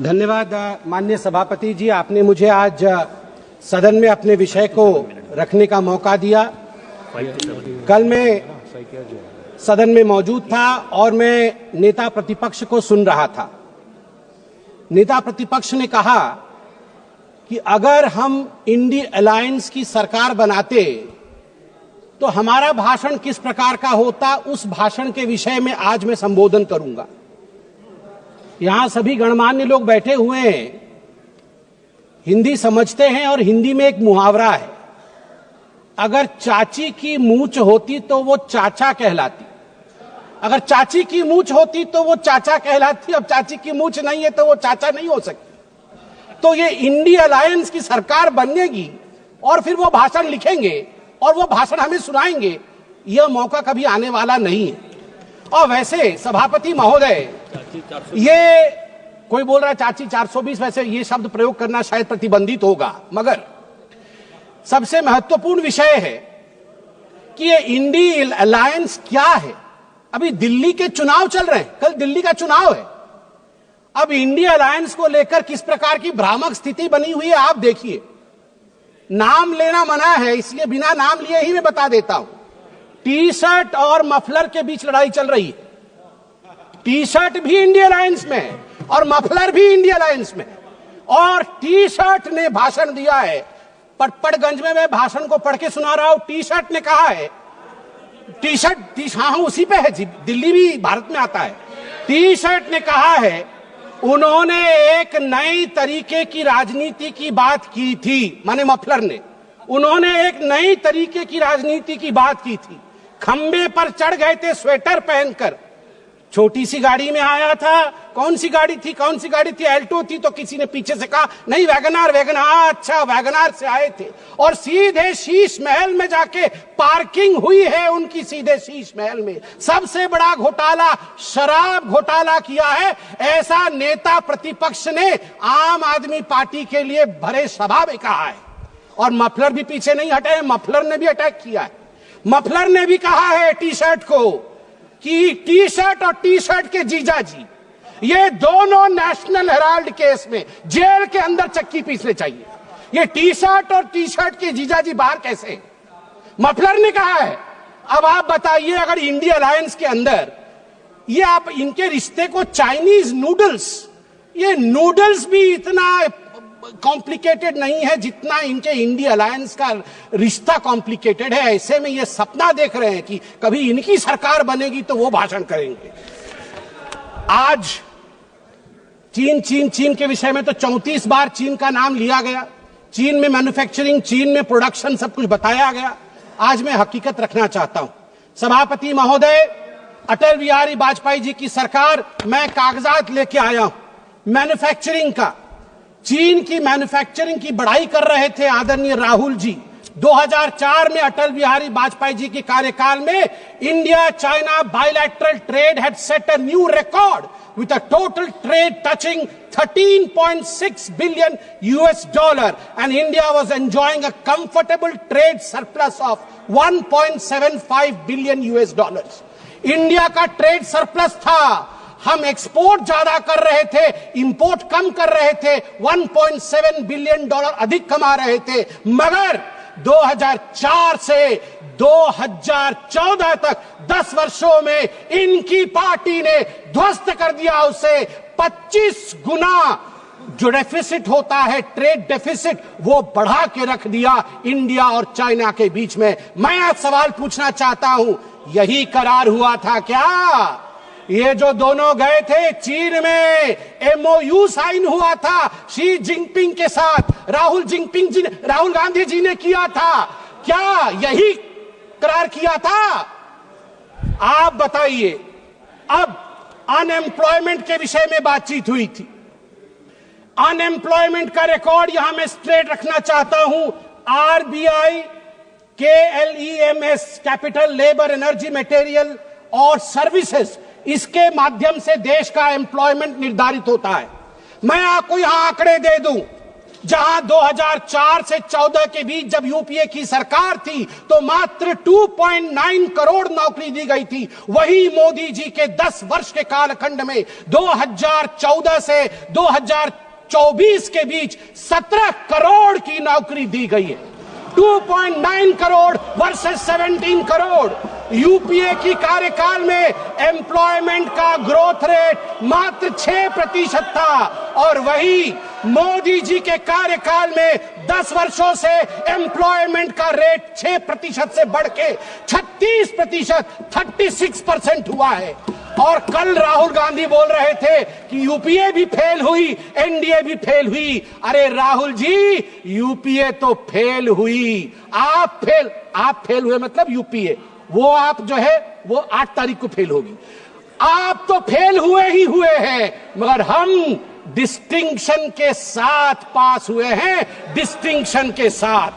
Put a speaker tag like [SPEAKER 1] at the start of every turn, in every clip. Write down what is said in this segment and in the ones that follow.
[SPEAKER 1] धन्यवाद माननीय सभापति जी, आपने मुझे आज सदन में अपने विषय को रखने का मौका दिया। कल मैं सदन में मौजूद था और मैं नेता प्रतिपक्ष को सुन रहा था। नेता प्रतिपक्ष ने कहा कि अगर हम इंडी अलायंस की सरकार बनाते तो हमारा भाषण किस प्रकार का होता, उस भाषण के विषय में आज मैं संबोधन करूंगा। यहां सभी गणमान्य लोग बैठे हुए हैं, हिंदी समझते हैं और हिंदी में एक मुहावरा है, अगर चाची की मूंछ होती तो वो चाचा कहलाती, अगर चाची की मूंछ होती तो वो चाचा कहलाती, अब चाची की मूंछ नहीं है तो वो चाचा नहीं हो सकती। तो ये इंडी अलायंस की सरकार बनेगी और फिर वो भाषण लिखेंगे और वो भाषण हमें सुनाएंगे, यह मौका कभी आने वाला नहीं है। और वैसे सभापति महोदय, ये कोई बोल रहा है चाची 420, वैसे ये शब्द प्रयोग करना शायद प्रतिबंधित होगा, मगर सबसे महत्वपूर्ण विषय है कि ये इंडी अलायंस क्या है। अभी दिल्ली के चुनाव चल रहे हैं, कल दिल्ली का चुनाव है। अब इंडी अलायंस को लेकर किस प्रकार की भ्रामक स्थिति बनी हुई है आप देखिए। नाम लेना मना है, इसलिए बिना नाम लिए ही मैं बता देता हूं। टी शर्ट और मफलर के बीच लड़ाई चल रही है। टी शर्ट भी इंडिया अलायंस में है और मफलर भी इंडिया अलायंस में है। और टी शर्ट ने भाषण दिया है, पटपड़गंज में मैं भाषण को पढ़ के सुना रहा हूं। टी शर्ट ने कहा है, टी शर्ट हाँ उसी पे है जी, दिल्ली भी भारत में आता है। टी शर्ट ने कहा है, उन्होंने एक नई तरीके की राजनीति की बात की थी, माने मफलर ने, उन्होंने एक नई तरीके की राजनीति की बात की थी। खंबे पर चढ़ गए थे स्वेटर पहनकर, छोटी सी गाड़ी में आया था। कौन सी गाड़ी थी, कौन सी गाड़ी थी, एल्टो थी, तो किसी ने पीछे से कहा नहीं वैगनार, अच्छा वैगनार से आए थे और सीधे शीश महल में जाके पार्किंग हुई है उनकी, सीधे शीश महल में। सबसे बड़ा घोटाला शराब घोटाला किया है, ऐसा नेता प्रतिपक्ष ने आम आदमी पार्टी के लिए भरे सभा में कहा है। और मफलर भी पीछे नहीं हटे, मफलर ने भी अटैक किया है। मफलर ने भी कहा है टी शर्ट को कि टी शर्ट और टी शर्ट के जीजाजी, ये दोनों नेशनल हेराल्ड केस में जेल के अंदर चक्की पीसने चाहिए। ये टी शर्ट और टी शर्ट के जीजाजी बाहर कैसे? मफलर ने कहा है। अब आप बताइए, अगर इंडिया अलायंस के अंदर ये आप इनके रिश्ते को चाइनीज नूडल्स, ये नूडल्स भी इतना कॉम्प्लिकेटेड नहीं है जितना इनके इंडिया अलायंस का रिश्ता कॉम्प्लिकेटेड है। ऐसे में ये सपना देख रहे हैं कि कभी इनकी सरकार बनेगी तो वो भाषण करेंगे। आज चीन के विषय में तो 34 बार चीन का नाम लिया गया, चीन में मैन्युफैक्चरिंग, चीन में प्रोडक्शन, सब कुछ बताया गया। आज मैं हकीकत रखना चाहता हूं। सभापति महोदय, अटल बिहारी वाजपेयी जी की सरकार, मैं कागजात लेके आया हूं मैन्युफैक्चरिंग का। चीन की मैन्युफैक्चरिंग की बड़ाई कर रहे थे आदरणीय राहुल जी। 2004 में अटल बिहारी वाजपेयी जी के कार्यकाल में India China bilateral trade had set a new record with a total trade touching 13.6 billion US dollar, and India was enjoying a comfortable trade surplus of 1.75 billion US dollars. India का ट्रेड सरप्लस था, हम export ज्यादा कर रहे थे, import कम कर रहे थे, 1.7 बिलियन डॉलर अधिक कमा रहे थे। मगर 2004 से 2014 तक 10 वर्षों में इनकी पार्टी ने ध्वस्त कर दिया उसे। 25 गुना जो डेफिसिट होता है, ट्रेड डेफिसिट, वो बढ़ा के रख दिया इंडिया और चाइना के बीच में। मैं आज सवाल पूछना चाहता हूं, यही करार हुआ था क्या? ये जो दोनों गए थे चीन में, MOU साइन हुआ था शी जिनपिंग के साथ, राहुल गांधी जी ने किया था, क्या यही करार किया था? आप बताइए। अब अनएम्प्लॉयमेंट के विषय में बातचीत हुई थी। अनएम्प्लॉयमेंट का रिकॉर्ड यहां मैं स्ट्रेट रखना चाहता हूं। RBI, KLEMS, capital, labour, energy, material और सर्विसेज, इसके माध्यम से देश का एम्प्लॉयमेंट निर्धारित होता है। मैं आपको यहां आंकड़े दे दूं। जहां 2004 से 14 के बीच जब यूपीए की सरकार थी तो मात्र 2.9 करोड़ नौकरी दी गई थी, वही मोदी जी के 10 वर्ष के कालखंड में 2014 से 2024 के बीच 17 करोड़ की नौकरी दी गई है। 2.9 करोड़ वर्सेस 17 करोड़। यूपीए की कार्यकाल में एम्प्लॉयमेंट का ग्रोथ रेट मात्र 6% था और वही मोदी जी के कार्यकाल में 10 वर्षों से एम्प्लॉयमेंट का रेट 6% से बढ़ के 36%, 36% हुआ है। और कल राहुल गांधी बोल रहे थे कि यूपीए भी फेल हुई, एनडीए भी फेल हुई। अरे राहुल जी, यूपीए तो फेल हुई, आप फेल हुए मतलब यूपीए, वो आप जो है वो 8 तारीख को फेल होगी। आप तो फेल हुए ही हुए हैं, मगर हम डिस्टिंक्शन के साथ पास हुए हैं, डिस्टिंक्शन के साथ।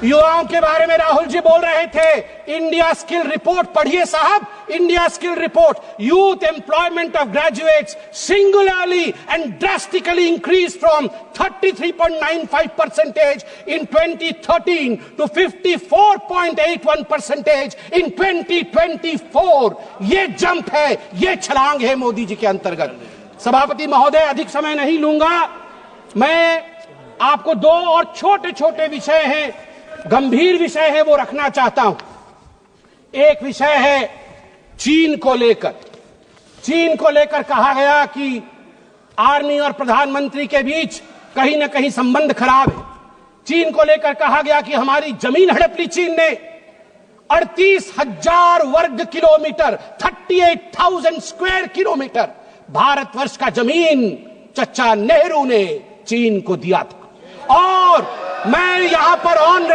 [SPEAKER 1] युवाओं के बारे में राहुल जी बोल रहे थे। इंडिया स्किल रिपोर्ट पढ़िए साहब, India skill report. Youth employment of graduates singularly and drastically increase from 33.95% in 2013 to 54.81% in 2024। ये जंप है, ये छलांग है मोदी जी के अंतर्गत। सभापति महोदय, अधिक समय नहीं लूंगा। मैं आपको 2 और छोटे छोटे विषय हैं, गंभीर विषय है, वो रखना चाहता हूं। एक विषय है चीन को लेकर। चीन को लेकर कहा गया कि आर्मी और प्रधानमंत्री के बीच कहीं ना कहीं संबंध खराब है। चीन को लेकर कहा गया कि हमारी जमीन हड़प ली चीन ने। 38,000 वर्ग किलोमीटर, 38,000 स्क्वायर किलोमीटर भारतवर्ष का जमीन चचा नेहरू ने चीन को दिया था। और मैं यहां पर ऑन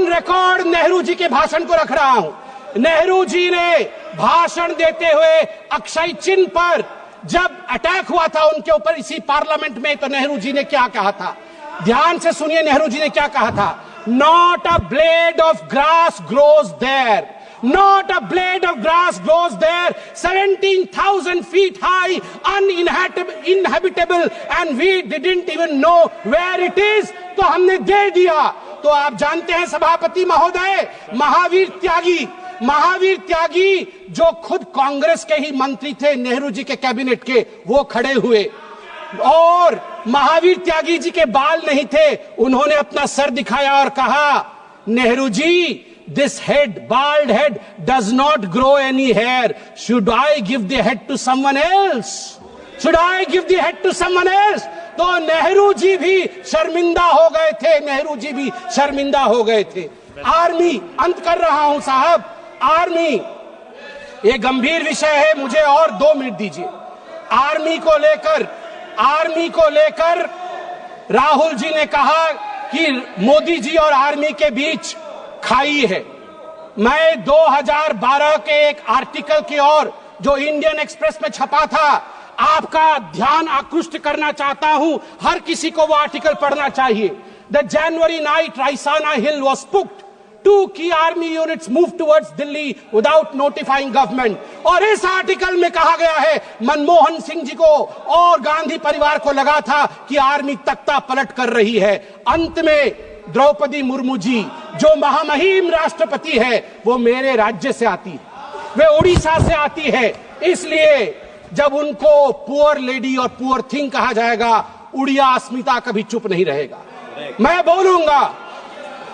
[SPEAKER 1] रिकॉर्ड नेहरू जी के भाषण को रख रहा हूं। नेहरू जी ने भाषण देते हुए अक्षय चिन्ह पर जब अटैक हुआ था उनके ऊपर इसी पार्लियामेंट में, तो नेहरू जी ने क्या कहा था, ध्यान से सुनिए। नेहरू जी ने क्या कहा था? Not a blade of grass grows there, not a blade of grass grows there, 17,000 feet high, uninhabitable, and we didn't even know where it is। तो हमने दे दिया। तो आप जानते हैं सभापति महोदय, महावीर त्यागी जो खुद कांग्रेस के ही मंत्री थे, नेहरू जी के कैबिनेट के, वो खड़े हुए और महावीर त्यागी जी के बाल नहीं थे, उन्होंने अपना सर दिखाया और कहा, Nehru ji, this head, bald head, does not grow any hair. Should I give the head to someone else? Should I give the head to someone else? तो नेहरू जी भी शर्मिंदा हो गए थे, नेहरू जी भी शर्मिंदा हो गए थे। आर्मी, अंत कर रहा हूं साहब, आर्मी ये गंभीर विषय है, मुझे और 2 मिनट दीजिए। आर्मी को लेकर राहुल जी ने कहा कि मोदी जी और आर्मी के बीच खाई है। मैं 2012 के एक आर्टिकल की ओर जो इंडियन एक्सप्रेस में छपा था, आपका ध्यान आकृष्ट करना चाहता हूं। हर किसी को वो आर्टिकल पढ़ना चाहिए। The January night Raisina hill was spooked, 2 key army units moved towards Delhi without notifying government। और इस आर्टिकल में कहा गया है, मनमोहन सिंह जी को और गांधी परिवार को लगा था कि आर्मी तख्ता पलट कर रही है। अंत में द्रौपदी मुर्मू जी जो महामहिम राष्ट्रपति है, वो मेरे राज्य से आती है, वे उड़ीसा से आती है। इसलिए जब उनको पुअर लेडी और पुअर थिंग कहा जाएगा, उड़िया अस्मिता कभी चुप नहीं रहेगा। मैं बोलूंगा,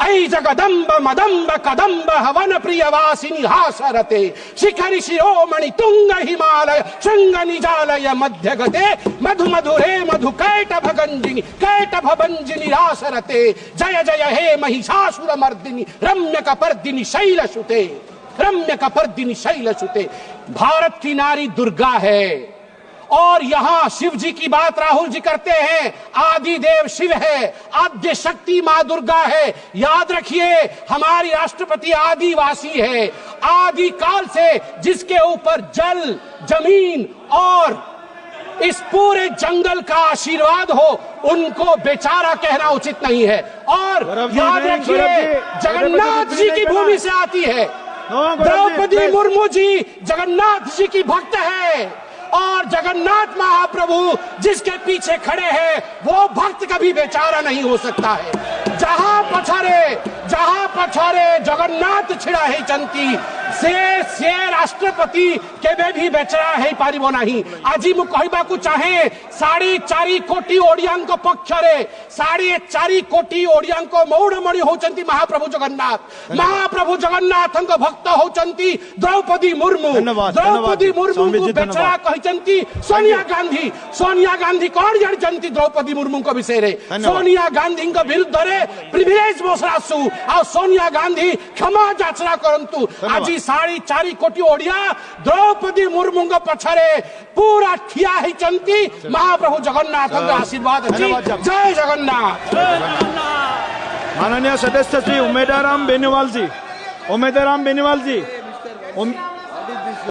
[SPEAKER 1] ऐ जगदम्ब मदम्ब कदम्ब हवन प्रियवासिनी हासरते, शिखरि शिरोमणि तुंग हिमालय शृंग निजालय मध्य गते, मधु मधुरे मधु कैटभ गंजिनी कैटभ भंजिनी रासरते, जय जय हे महिषासुर मर्दिनी रम्य कपर्दिनी शैलसुते, रम्य कपर्दिनी शैलसुते। भारत की नारी दुर्गा है। और यहां शिव जी की बात राहुल जी करते हैं, आदि देव शिव है, आद्य शक्ति मां दुर्गा है। याद रखिए, हमारी राष्ट्रपति आदिवासी है, आदि काल से जिसके ऊपर जल, जमीन और इस पूरे जंगल का आशीर्वाद हो, उनको बेचारा कहना उचित नहीं है। और याद रखिए, जगन्नाथ जी की भूमि से आती है। द्रौपदी मुर्मू जी जगन्नाथ जी की भक्त है और जगन्नाथ महाप्रभु जिसके पीछे खड़े हैं वो भक्त कभी बेचारा नहीं हो सकता है। जहां पछारे जगन्नाथ छिड़ा है चंती से राष्ट्रपति केबे भी बेचरा है पारिबो नहीं। आज मु कहबाकू चाहे 4.5 कोटी ओडियांक पक्षरे 4.5 कोटी ओडियांक मौड़मणि होचंती महाप्रभु जगन्नाथ भक्त होचंती द्रौपदी मुर्मू। द्रौपदी मुर्मू को बेचरा कहचंती सोनिया गांधी कौन जानचंती द्रौपदी मुर्मू को विषय रे। सोनिया गांधी विरुद्ध रे प्रिविलेज मोसरासु आ सोनिया गांधी क्षमा याचना करंतु। आज 4.5 कोटी ओडिया द्रौपदी मुर्मू पछरे पूरा ठिया होचंती महाप्रभु जगन्नाथ आशीर्वाद अछि। जय जगन्नाथ।
[SPEAKER 2] माननीय सदस्य श्री उमेदाराम बेनीवाल जी